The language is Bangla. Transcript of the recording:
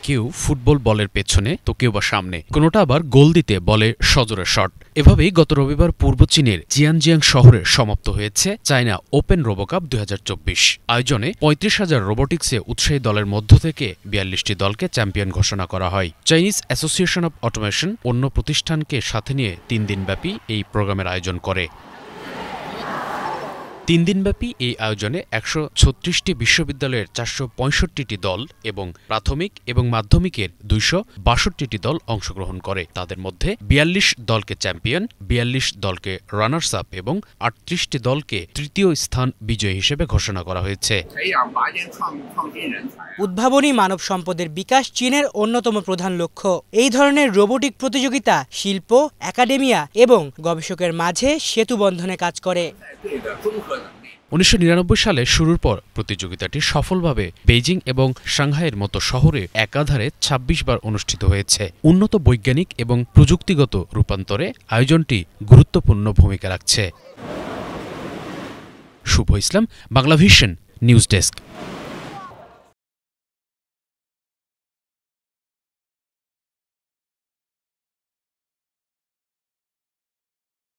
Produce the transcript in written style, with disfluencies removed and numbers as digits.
কেউ ফুটবল বলের পেছনে তো কেউ বা সামনে, কোনোটা আবার গোল দিতে বলে সজোরে শট। এভাবেই গত রবিবার পূর্ব চীনের জিয়ানজিয়াং শহরে সমাপ্ত হয়েছে চায়না ওপেন রোবোকাপ ২০২৪। আয়োজনে ৩৫,০০০ রোবোটিক্সে উৎসাহী দলের মধ্য থেকে ৪২টি দলকে চ্যাম্পিয়ন ঘোষণা করা হয়। চাইনিজ অ্যাসোসিয়েশন অব অটোমেশন অন্য প্রতিষ্ঠানকে সাথে নিয়ে ৩ দিনব্যাপী এই প্রোগ্রামের আয়োজন করে। ৩ দিনব্যাপী এই আয়োজনে ১৩৬টি বিশ্ববিদ্যালয়ের ৪৬৫টি দল এবং প্রাথমিক এবং মাধ্যমিকের ২৬২টি দল অংশগ্রহণ করে। তাদের মধ্যে ৪২ দলকে চ্যাম্পিয়ন, ৪২ দলকে রানার্স আপ এবং ৩৮টি দলকে তৃতীয় স্থান বিজয়ী হিসেবে ঘোষণা করা হয়েছে। উদ্ভাবনী মানব সম্পদের বিকাশ চীনের অন্যতম প্রধান লক্ষ্য। এই ধরনের রোবোটিক প্রতিযোগিতা শিল্প, একাডেমিয়া এবং গবেষকের মাঝে সেতু বন্ধনে কাজ করে। ১৯৯৯ সালে শুরুর পর প্রতিযোগিতাটি সফলভাবে বেইজিং এবং সাংহাইয়ের মতো শহরে একাধারে ২৬ বার অনুষ্ঠিত হয়েছে। উন্নত বৈজ্ঞানিক এবং প্রযুক্তিগত রূপান্তরে আয়োজনটি গুরুত্বপূর্ণ ভূমিকা রাখছে। শুভ ইসলাম, বাংলাভিশন নিউজ ডেস্ক।